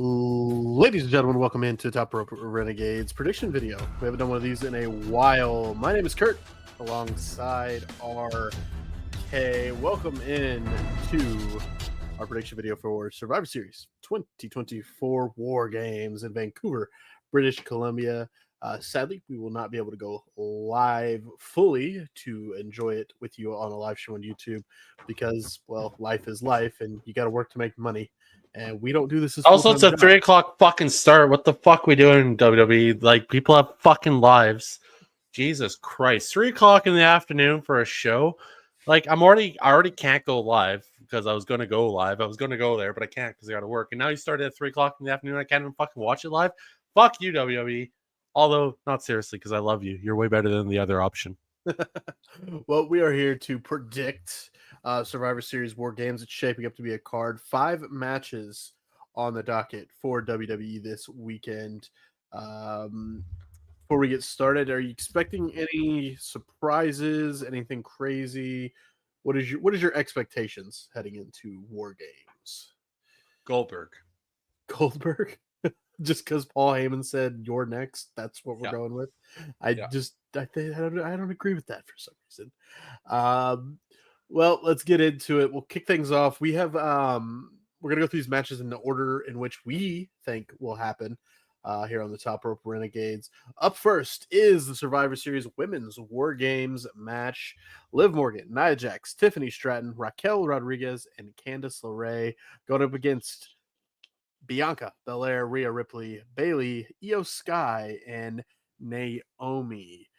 Ladies and gentlemen, welcome into Top Rope Renegades prediction video. We haven't done one of these in a while. My name is Kurt, alongside RK. Welcome in to our prediction video for Survivor Series 2024 War Games in Vancouver, British Columbia. Sadly, we will not be able to go live fully to enjoy it with you on a live show on YouTube because, well, life is life and you got to work to make money. And we don't do this as Also, full-time it's a job. 3:00 fucking start. What the fuck we doing in WWE? Like, people have fucking lives. Jesus Christ. 3:00 in the afternoon for a show. Like, I already can't go live because I was going to go live. I was going to go there, but I can't because I got to work. And now you started at 3:00 in the afternoon. I can't even fucking watch it live. Fuck you, WWE. Although, not seriously, because I love you. You're way better than the other option. Well, we are here to predict Survivor Series War Games. It's shaping up to be a card. 5 matches on the docket for WWE this weekend. Before we get started, are you expecting any surprises? Anything crazy? What is your expectations heading into War Games? Goldberg. Goldberg? Just because Paul Heyman said you're next, that's what we're going with. I don't agree with that for some reason. Well, let's get into it. We'll kick things off. We have we're gonna go through these matches in the order in which we think will happen here on the Top Rope Renegades. Up first is the Survivor Series Women's War Games match. Liv Morgan, Nia Jax, Tiffany Stratton, Raquel Rodriguez, and Candice LeRae going up against Bianca Belair, Rhea Ripley, Bayley, Io Sky, and Naomi.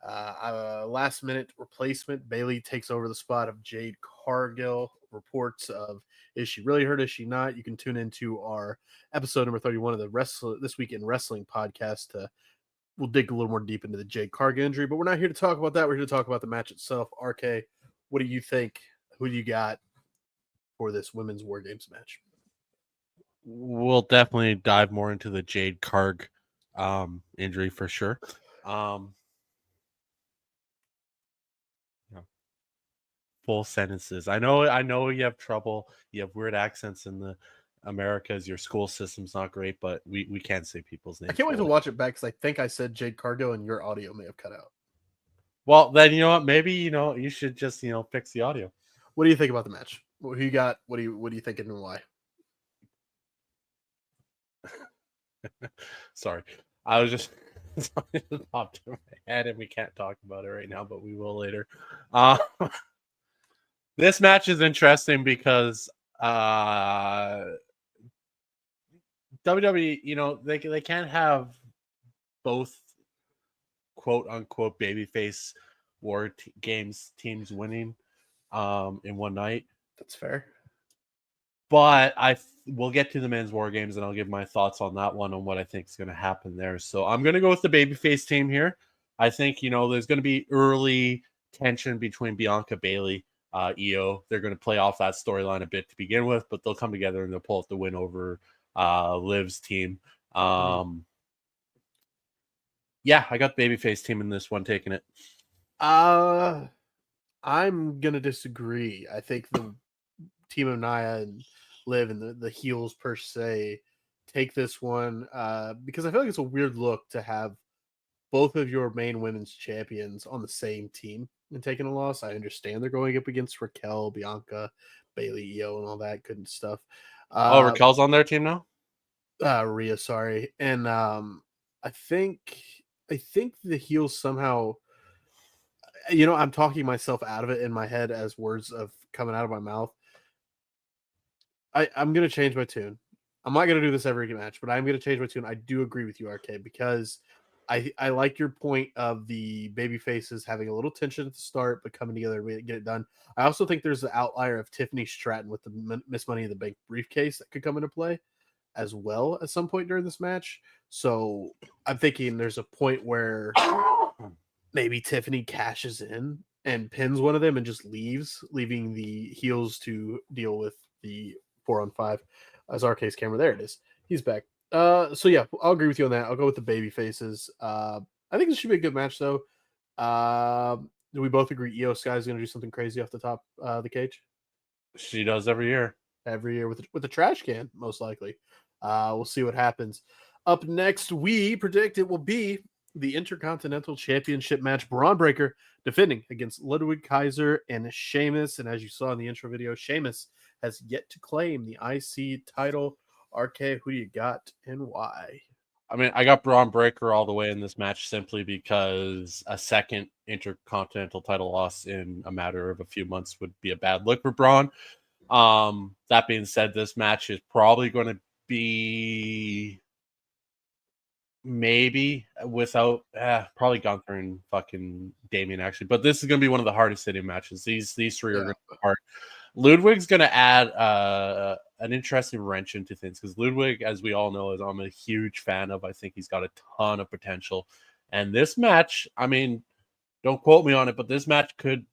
Last minute replacement. Bayley takes over the spot of Jade Cargill. Reports of is she really hurt? Is she not? You can tune into our episode number 31 of the This Week in Wrestling podcast. We'll dig a little more deep into the Jade Cargill injury, but we're not here to talk about that. We're here to talk about the match itself. RK, what do you think? Who do you got for this women's War Games match? We'll definitely dive more into the Jade Carg injury for sure. Full sentences. I know you have trouble. You have weird accents in the Americas. Your school system's not great, but we can't say people's names. I can't wait to watch it back because I think I said Jade Cargill and your audio may have cut out. Well, then you know what? Maybe you should just fix the audio. What do you think about the match? Who you got? What do you think and why? Sorry, I was just something that popped in my head, and we can't talk about it right now, but we will later. This match is interesting because WWE, they can't have both quote unquote babyface War Games teams winning in one night. That's fair. But we'll get to the men's War Games, and I'll give my thoughts on that one, on what I think is going to happen there. So I'm going to go with the babyface team here. I think, there's going to be early tension between Bianca, Bayley, Io. They're going to play off that storyline a bit to begin with, but they'll come together and they'll pull out the win over Liv's team. Yeah, I got the babyface team in this one, taking it. I'm gonna disagree. I think the team of Nia and Liv and the heels per se take this one because I feel like it's a weird look to have both of your main women's champions on the same team and taking a loss. I understand they're going up against Raquel, Bianca, Bayley, Io, and all that good stuff. Raquel's on their team now? Rhea, sorry. And I think the heels somehow, I'm talking myself out of it in my head as words of coming out of my mouth. I'm going to change my tune. I'm not going to do this every match, but I'm going to change my tune. I do agree with you, RK, because I like your point of the baby faces having a little tension at the start, but coming together to get it done. I also think there's the outlier of Tiffany Stratton with the Miss Money in the Bank briefcase that could come into play as well at some point during this match. So I'm thinking there's a point where maybe Tiffany cashes in and pins one of them and just leaving the heels to deal with the 4-on-5 as RK's camera. There it is. He's back. So yeah, I'll agree with you on that. I'll go with the baby faces. I think this should be a good match though. Do we both agree Io Sky is going to do something crazy off the top of the cage? She does every year. Every year with the trash can, most likely. We'll see what happens. Up next, we predict it will be the Intercontinental Championship match. Braun Breaker defending against Ludwig Kaiser and Sheamus. And as you saw in the intro video, Sheamus has yet to claim the IC title. RK, who do you got and why? I mean, I got Braun Breaker all the way in this match simply because a second Intercontinental title loss in a matter of a few months would be a bad look for Braun. That being said, this match is probably going to be maybe without probably Gunther and fucking Damien actually, but this is going to be one of the hardest hitting matches. These three are going to be hard. Ludwig's going to add an interesting wrench into things because Ludwig, as we all know, I'm a huge fan of. I think he's got a ton of potential, and this match, I mean, don't quote me on it, but this match could,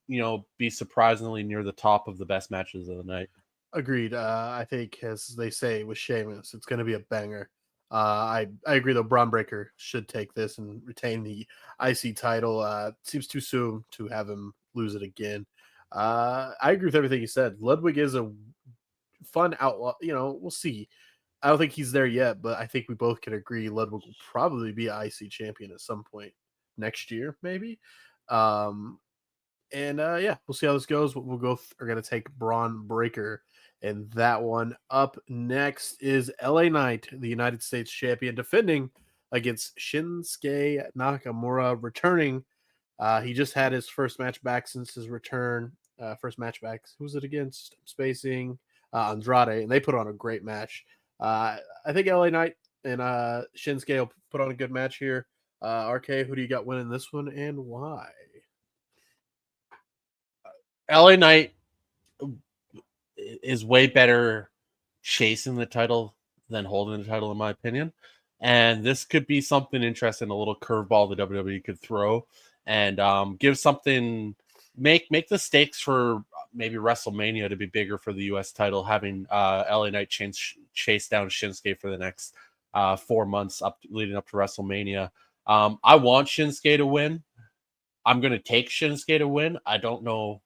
be surprisingly near the top of the best matches of the night. Agreed. I think, as they say with Sheamus, it's going to be a banger. I agree, though. Braun Breaker should take this and retain the IC title. Seems too soon to have him lose it again. I agree with everything you said. Ludwig is a fun outlaw. We'll see. I don't think he's there yet, but I think we both can agree Ludwig will probably be IC champion at some point next year, maybe. And yeah, we'll see how this goes. We'll go are going to take Braun Breaker. And that one up next is LA Knight, the United States champion, defending against Shinsuke Nakamura, returning. He just had his first match back since his return. First match back. Who was it against? Spacing Andrade, and they put on a great match. I think LA Knight and Shinsuke will put on a good match here. RK, who do you got winning this one and why? LA Knight is way better chasing the title than holding the title, in my opinion. And this could be something interesting, a little curveball the WWE could throw, and give something, make the stakes for maybe WrestleMania to be bigger for the U.S. title, having LA Knight chase down Shinsuke for the next 4 months leading up to WrestleMania. I want Shinsuke to win. I'm going to take Shinsuke to win. I don't know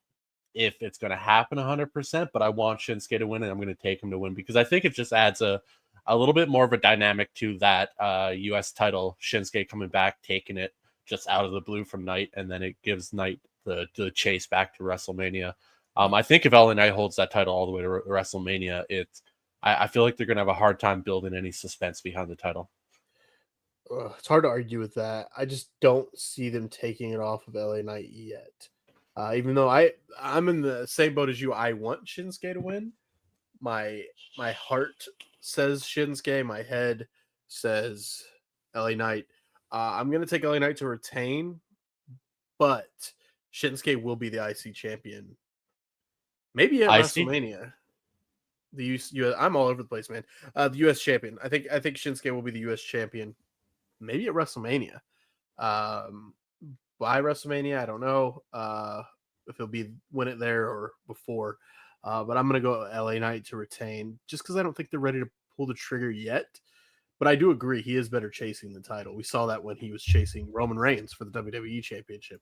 if it's going to happen 100%, but I want Shinsuke to win, and I'm going to take him to win because I think it just adds a little bit more of a dynamic to that U.S. title. Shinsuke coming back, taking it just out of the blue from Knight, and then it gives Knight the chase back to WrestleMania. I think if LA Knight holds that title all the way to WrestleMania, I feel like they're going to have a hard time building any suspense behind the title. It's hard to argue with that. I just don't see them taking it off of LA Knight yet. Even though I'm in the same boat as you, I want Shinsuke to win. My heart says Shinsuke. My head says LA Knight. I'm gonna take LA Knight to retain, but Shinsuke will be the IC champion. Maybe at WrestleMania. The I'm all over the place, man. The US champion. I think Shinsuke will be the US champion. Maybe at WrestleMania. By WrestleMania, I don't know if he'll be win it there or before. But I'm gonna go LA Knight to retain, just because I don't think they're ready to pull the trigger yet. But I do agree he is better chasing the title. We saw that when he was chasing Roman Reigns for the WWE Championship.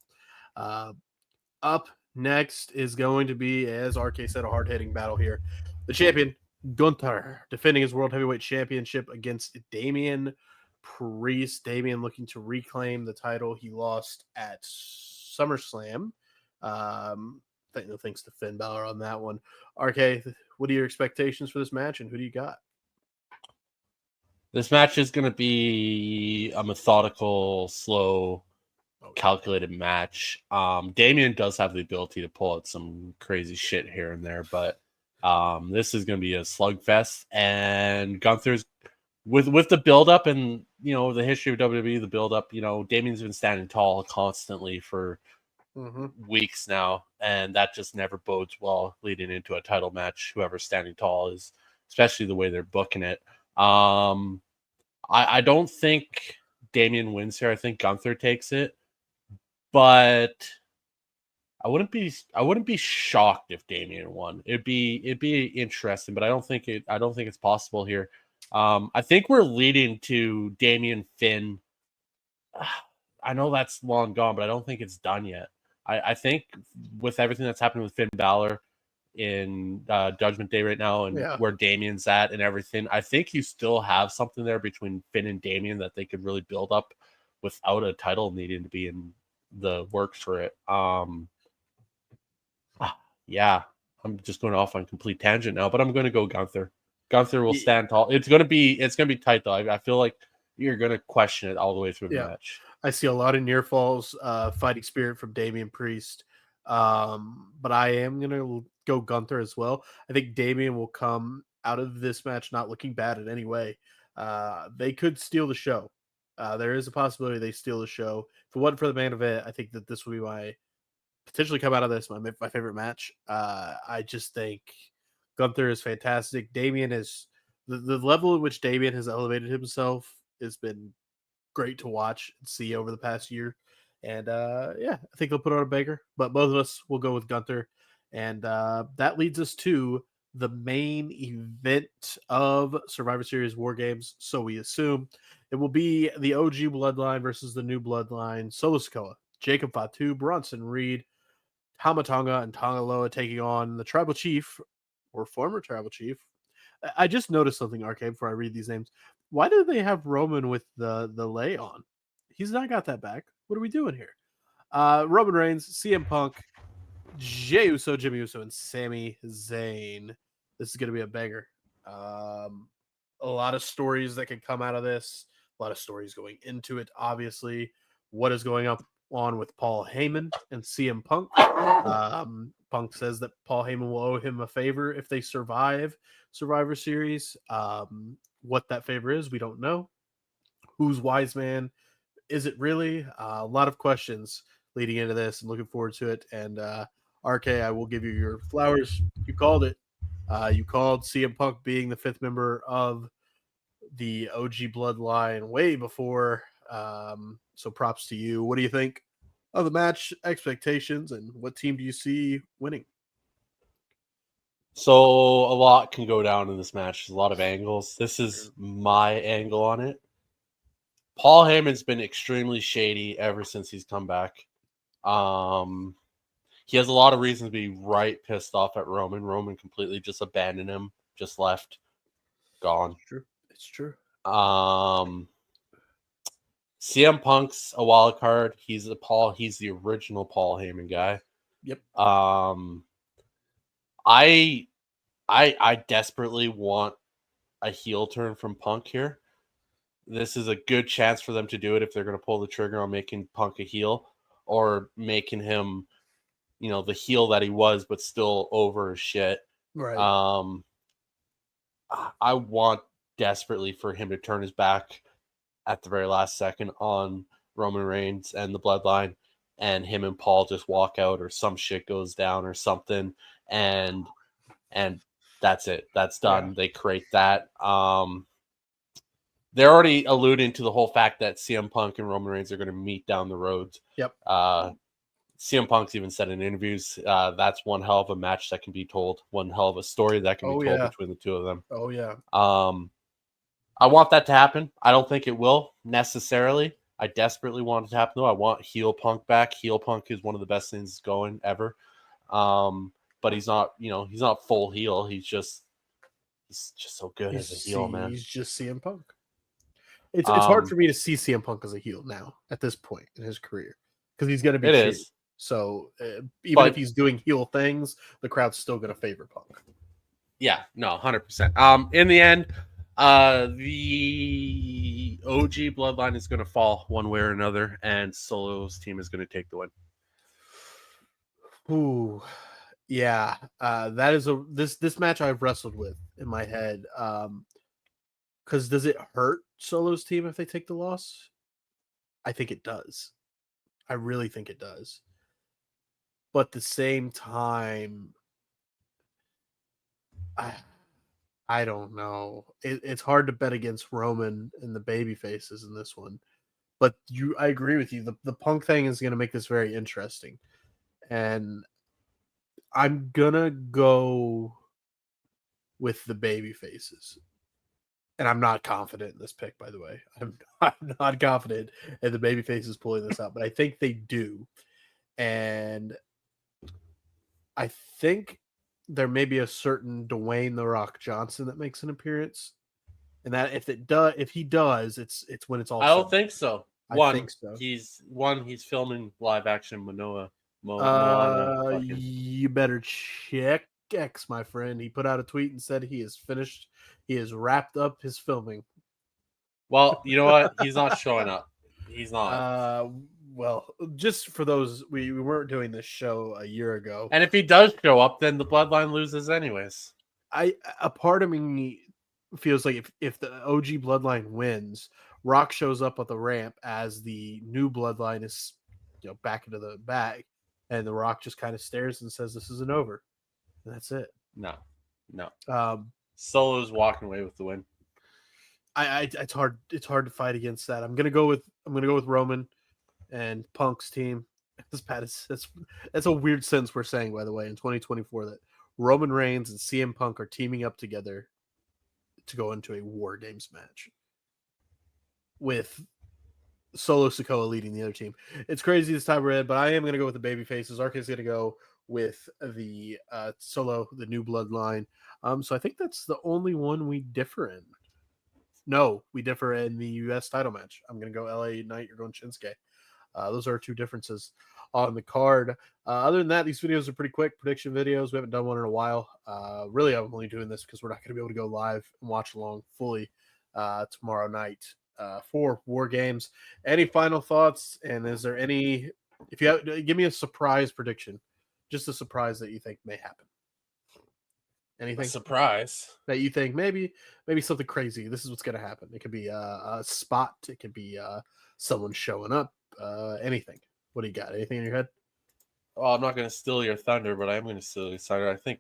Up next is going to be, as RK said, a hard hitting battle here. The champion Gunther defending his World Heavyweight Championship against Damian Priest. Damian looking to reclaim the title he lost at SummerSlam. Thanks to Finn Balor on that one. RK, what are your expectations for this match, and who do you got? This match is going to be a methodical, slow, calculated match. Damian does have the ability to pull out some crazy shit here and there, but this is going to be a slugfest. And Gunther's with the build-up and the history of WWE, the build-up. Damian's been standing tall constantly for weeks now, and that just never bodes well leading into a title match. Whoever's standing tall is, especially the way they're booking it. I don't think Damian wins here. I think Gunther takes it, but I wouldn't be shocked if Damian won. It'd be interesting, but I don't think it's possible here. I think we're leading to Damian Finn. I know that's long gone, but I don't think it's done yet. I think with everything that's happened with Finn Balor, in Judgment Day right now, and Yeah. where Damien's at and everything. I think you still have something there between Finn and Damien that they could really build up without a title needing to be in the works for it. Yeah, I'm just going off on complete tangent now, but I'm going to go Gunther. Gunther will stand tall. It's going to be tight though. I feel like you're going to question it all the way through the match. I see a lot of near falls, fighting spirit from Damian Priest. But I am going to go Gunther as well. I think Damian will come out of this match not looking bad in any way. They could steal the show. There is a possibility they steal the show. If it wasn't for the main event, I think that this would be my potentially come out of this my favorite match. I just think Gunther is fantastic. Damian is the level at which Damian has elevated himself has been great to watch and see over the past year. And I think they'll put on a banger, but both of us will go with Gunther. And that leads us to the main event of Survivor Series War Games. So we assume it will be the OG Bloodline versus the new Bloodline, Solo Sikoa, Jacob Fatu, Bronson Reed, Tamatonga, and Tongaloa taking on the Tribal Chief or former Tribal Chief. I just noticed something, Arcade, before I read these names. Why do they have Roman with the lay on? He's not got that back. What are we doing here? Roman Reigns, CM Punk, Jey Uso, Jimmy Uso, and Sami Zayn. This is going to be a banger. A lot of stories that can come out of this. A lot of stories going into it. Obviously, what is going on with Paul Heyman and CM Punk? Punk says that Paul Heyman will owe him a favor if they survive Survivor Series. What that favor is, we don't know. Who's wise man? Is it really? A lot of questions leading into this. I'm looking forward to it. And RK, I will give you your flowers. You called it. You called CM Punk being the fifth member of the OG Bloodline way before. So props to you. What do you think of the match expectations, and what team do you see winning? So a lot can go down in this match. There's a lot of angles. This is my angle on it. Paul Heyman's been extremely shady ever since he's come back. He has a lot of reasons to be right pissed off at Roman. Roman completely just abandoned him, just left, gone. It's true. CM Punk's a wild card. He's the original Paul Heyman guy. Yep. I desperately want a heel turn from Punk here. This is a good chance for them to do it if they're going to pull the trigger on making Punk a heel or making him, the heel that he was, but still over as shit. Right. I want desperately for him to turn his back at the very last second on Roman Reigns and the Bloodline, and him and Paul just walk out, or some shit goes down or something, and that's it. That's done. Yeah. They create that. They're already alluding to the whole fact that CM Punk and Roman Reigns are going to meet down the road. Yep. CM Punk's even said in interviews, that's one hell of a match that can be told, one hell of a story that can be told between the two of them. Oh, yeah. I want that to happen. I don't think it will necessarily. I desperately want it to happen, though. I want heel Punk back. Heel Punk is one of the best things going ever. But he's not, he's not full heel. He's just so good as a heel, man. He's just CM Punk. It's hard for me to see CM Punk as a heel now at this point in his career because he's going to be cheap. So even if he's doing heel things, the crowd's still going to favor Punk. Yeah, no, 100%. In the end, the OG Bloodline is going to fall one way or another, and Solo's team is going to take the win. Ooh, yeah. That is this match I've wrestled with in my head. Because does it hurt Solo's team if they take the loss? I think it does. I really think it does. But at the same time, I don't know. It's hard to bet against Roman and the baby faces in this one. But I agree with you. The Punk thing is going to make this very interesting. And I'm going to go with the baby faces. And I'm not confident in this pick, by the way. I'm not confident in the baby faces pulling this out, but I think they do. And I think there may be a certain Dwayne The Rock Johnson that makes an appearance, and that if he does, it's when it's all. I don't think so. I think so. He's filming live action Moana. You better check X, my friend. He put out a tweet and said he is finished. He has wrapped up his filming. Well, you know what? He's not showing up. He's not. Well, just for those, we weren't doing this show a year ago. And if he does show up, then the bloodline loses anyways. A part of me feels like if the OG bloodline wins, Rock shows up at the ramp as the new bloodline is, back into the bag, and the Rock just kind of stares and says, "This isn't over," and that's it. No. Solo's walking away with the win. It's hard to fight against that. I'm gonna go with Roman and Punk's team. That's a weird sentence we're saying, by the way, in 2024, that Roman Reigns and CM Punk are teaming up together to go into a Wargames match with Solo Sikoa leading the other team. It's crazy this time around, but I am going to go with the baby faces. RK is going to go with the Solo, the new bloodline. So I think that's the only one we differ in. No, we differ in the U.S. title match. I'm going to go LA Knight. You're going Shinsuke. Those are our two differences on the card. Other than that, these videos are pretty quick prediction videos. We haven't done one in a while. Really, I'm only doing this because we're not going to be able to go live and watch along fully tomorrow night for Wargames. Any final thoughts? And is there any? If you have, give me a surprise prediction, just a surprise that you think may happen. Anything? A surprise that you think maybe something crazy. This is what's going to happen. It could be a spot. It could be someone showing up. Anything. What do you got? Anything in your head? Well, I'm not going to steal your thunder, but I'm going to steal your thunder. I think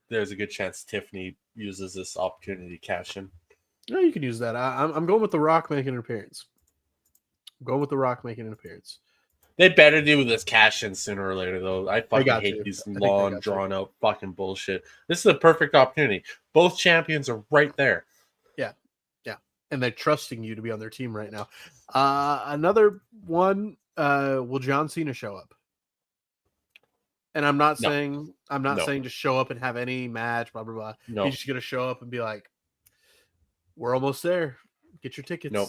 there's a good chance Tiffany uses this opportunity to cash in. No, you can use that. I'm going with The Rock making an appearance. They better do this cash in sooner or later, though. I fucking hate these long, drawn out fucking bullshit. This is a perfect opportunity. Both champions are right there. Yeah. And they're trusting you to be on their team right now. Another one, will John Cena show up? And I'm not saying just show up and have any match, blah, blah, blah. No. He's just going to show up and be like, we're almost there. Get your tickets. Nope.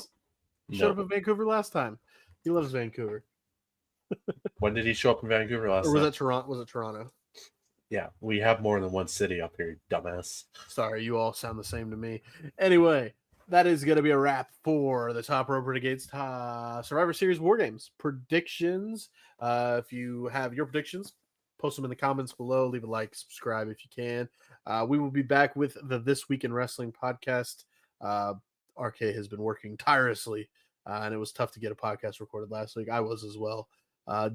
He showed up in Vancouver last time. He loves Vancouver. When did he show up in Vancouver last time? Or was it Toronto? Yeah, we have more than one city up here, dumbass. Sorry, you all sound the same to me. Anyway, that is going to be a wrap for the Top Rope Renegades Survivor Series Wargames predictions. If you have your predictions, post them in the comments below. Leave a like, subscribe if you can. We will be back with the This Week in Wrestling podcast. RK has been working tirelessly, and it was tough to get a podcast recorded last week. I was as well.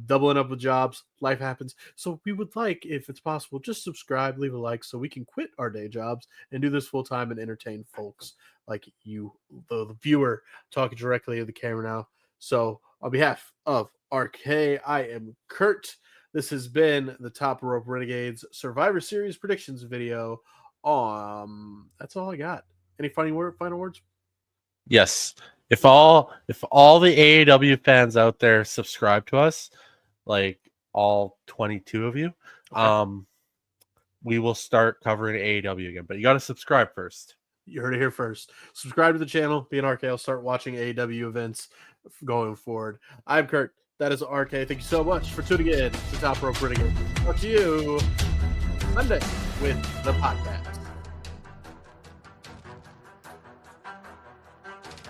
Doubling up with jobs, life happens. So we would like, if it's possible, just subscribe, leave a like, so we can quit our day jobs and do this full time and entertain folks like you, the viewer, talking directly to the camera now. So on behalf of RK, I am Kurt. This has been the Top Rope Renegades Survivor Series predictions video. That's all I got. Any final words? Yes. If all the AEW fans out there subscribe to us, like all 22 of you, okay, we will start covering AEW again. But you got to subscribe first. You heard it here first. Subscribe to the channel. Be an RK. I'll start watching AEW events going forward. I'm Kurt. That is RK. Thank you so much for tuning in to Top Rope Renegades. Talk to you Monday with the podcast.